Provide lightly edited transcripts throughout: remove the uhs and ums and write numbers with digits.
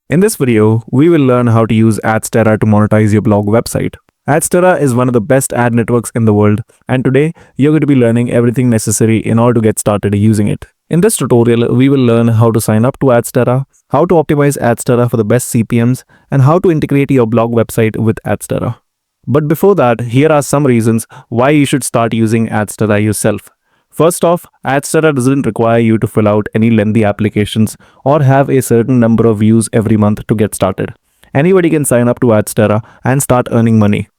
In this video, we will learn how to use Adsterra to monetize your blog website. Adsterra is one of the best ad networks in the world, and today you're going to be learning everything necessary in order to get started using it. In this tutorial, we will learn how to sign up to Adsterra, how to optimize Adsterra for the best CPMs, and how to integrate your blog website with Adsterra. But before that, here are some reasons why you should start using Adsterra yourself. First off, Adsterra doesn't require you to fill out any lengthy applications or have a certain number of views every month to get started. Anybody can sign up to Adsterra and start earning money.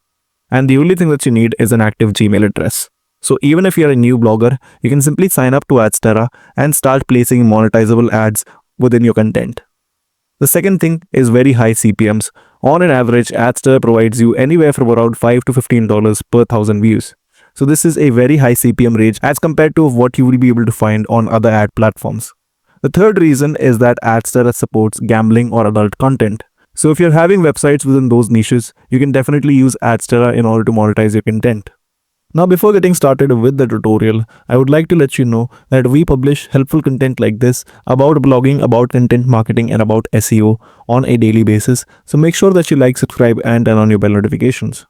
And the only thing that you need is an active Gmail address. So even if you're a new blogger, you can simply sign up to Adsterra and start placing monetizable ads within your content. The second thing is very high CPMs. On an average, Adsterra provides you anywhere from around $5 to $15 per 1,000 views. So this is a very high CPM range as compared to what you will be able to find on other ad platforms. The third reason is that Adsterra supports gambling or adult content. So if you're having websites within those niches, you can definitely use Adsterra in order to monetize your content. Now before getting started with the tutorial, I would like to let you know that we publish helpful content like this about blogging, about content marketing, and about SEO on a daily basis. So make sure that you like, subscribe, and turn on your bell notifications.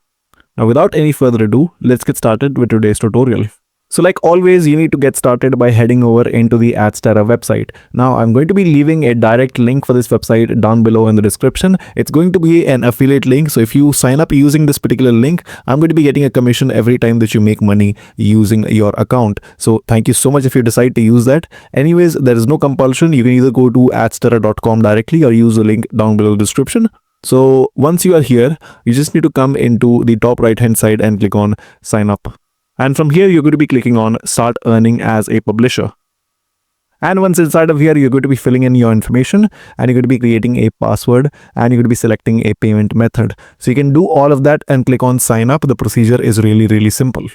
Now without any further ado, let's get started with today's tutorial. So like always, you need to get started by heading over into the Adsterra website. Now I'm going to be leaving a direct link for this website down below in the description. It's going to be an affiliate link. So if you sign up using this particular link, I'm going to be getting a commission every time that you make money using your account. So thank you so much if you decide to use that. Anyways, there is no compulsion. You can either go to adsterra.com directly or use the link down below the description. So once you are here, you just need to come into the top right hand side and click on sign up. And from here, you're going to be clicking on start earning as a publisher. And once inside of here, you're going to be filling in your information and you're going to be creating a password and you're going to be selecting a payment method. So you can do all of that and click on sign up. The procedure is really simple.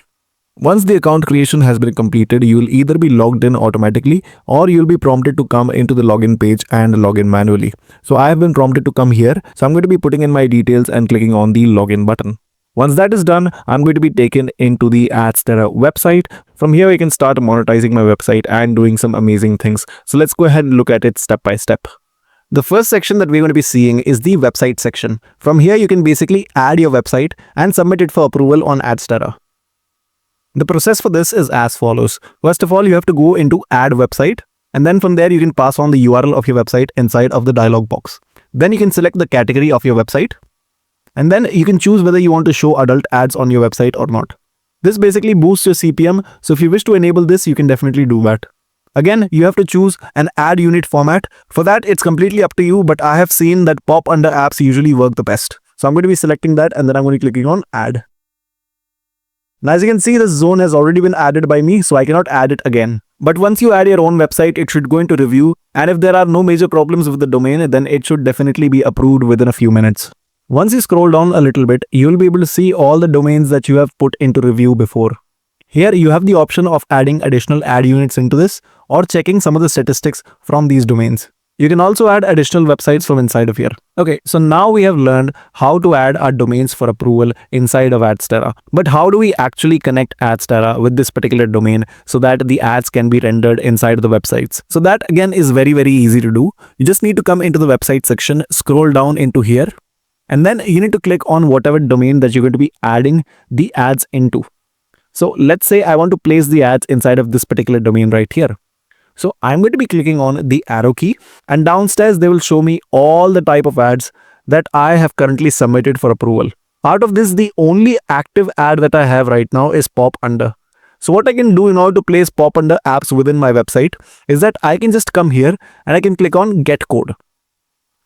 Once the account creation has been completed, you will either be logged in automatically or you'll be prompted to come into the login page and log in manually. So I have been prompted to come here. So I'm going to be putting in my details and clicking on the login button. Once that is done, I'm going to be taken into the Adsterra website. From here, I can start monetizing my website and doing some amazing things. So let's go ahead and look at it step by step. The first section that we're going to be seeing is the website section. From here, you can basically add your website and submit it for approval on Adsterra. The process for this is as follows. First of all, you have to go into add website, and then from there you can pass on the URL of your website inside of the dialog box. Then you can select the category of your website, and then you can choose whether you want to show adult ads on your website or not. This basically boosts your CPM, so if you wish to enable this, you can definitely do that. Again, you have to choose an ad unit format. For that, it's completely up to you, but I have seen that pop under apps usually work the best. So I'm going to be selecting that, and then I'm going to be clicking on add. Now as you can see, this zone has already been added by me, so I cannot add it again. But once you add your own website, it should go into review, and if there are no major problems with the domain, then it should definitely be approved within a few minutes. Once you scroll down a little bit, you will be able to see all the domains that you have put into review before. Here you have the option of adding additional ad units into this or checking some of the statistics from these domains. You can also add additional websites from inside of here. Okay, so now we have learned how to add our domains for approval inside of Adsterra. But how do we actually connect Adsterra with this particular domain so that the ads can be rendered inside of the websites? So that again is very easy to do. You just need to come into the website section, scroll down into here, and then you need to click on whatever domain that you're going to be adding the ads into. So let's say I want to place the ads inside of this particular domain right here. So I'm going to be clicking on the arrow key, and downstairs they will show me all the type of ads that I have currently submitted for approval. Out of this, the only active ad that I have right now is pop under. So what I can do in order to place pop under apps within my website is that I can just come here and I can click on get code.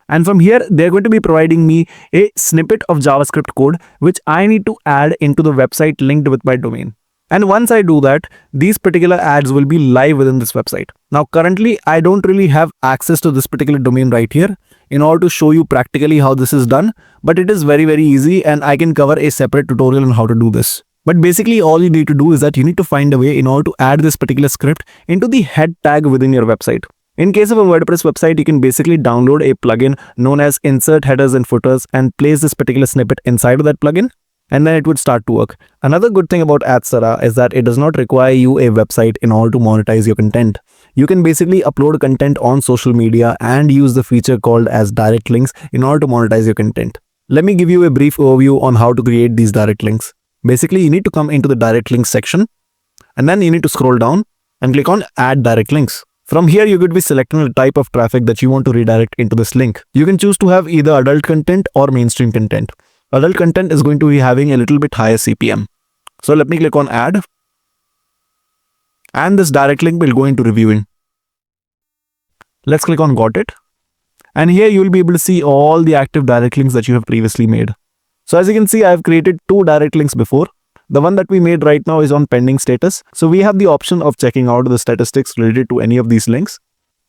And from here, they're going to be providing me a snippet of JavaScript code, which I need to add into the website linked with my domain. And once I do that, these particular ads will be live within this website. Now, currently, I don't really have access to this particular domain right here in order to show you practically how this is done, but it is very easy, and I can cover a separate tutorial on how to do this. But basically, all you need to do is that you need to find a way in order to add this particular script into the head tag within your website. In case of a WordPress website, you can basically download a plugin known as Insert Headers and Footers and place this particular snippet inside of that plugin, and then it would start to work. Another good thing about Adsterra is that it does not require you a website in order to monetize your content. You can basically upload content on social media and use the feature called as direct links in order to monetize your content. Let me give you a brief overview on how to create these direct links. Basically, you need to come into the direct links section and then you need to scroll down and click on add direct links. From here, you could be selecting the type of traffic that you want to redirect into this link. You can choose to have either adult content or mainstream content. Adult content is going to be having a little bit higher CPM. So let me click on add. And this direct link will go into reviewing. Let's click on got it. And here you will be able to see all the active direct links that you have previously made. So as you can see, I have created 2 direct links before. The one that we made right now is on pending status. So we have the option of checking out the statistics related to any of these links.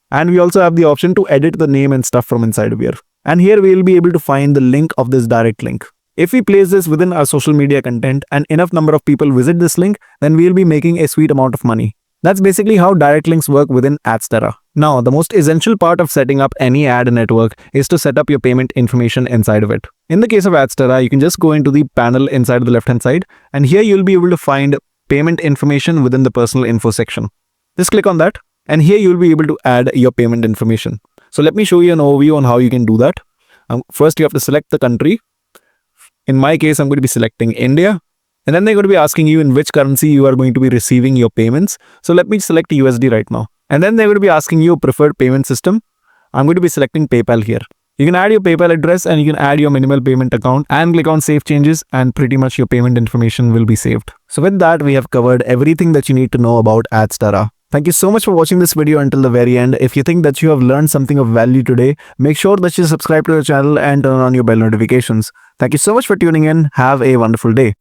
And we also have the option to edit the name and stuff from inside of here. And here we will be able to find the link of this direct link. If we place this within our social media content and enough number of people visit this link, then we will be making a sweet amount of money. That's basically how direct links work within Adsterra. Now, the most essential part of setting up any ad network is to set up your payment information inside of it. In the case of Adsterra, you can just go into the panel inside the left-hand side, and here you'll be able to find payment information within the personal info section. Just click on that, and here you'll be able to add your payment information. So let me show you an overview on how you can do that. First, you have to select the country. In my case, I'm going to be selecting India. And then they're going to be asking you in which currency you are going to be receiving your payments. So let me select USD right now. And then they're going to be asking you a preferred payment system. I'm going to be selecting PayPal here. You can add your PayPal address and you can add your minimal payment account and click on save changes, and pretty much your payment information will be saved. So with that, we have covered everything that you need to know about Adsterra. Thank you so much for watching this video until the very end. If you think that you have learned something of value today, make sure that you subscribe to the channel and turn on your bell notifications. Thank you so much for tuning in. Have a wonderful day.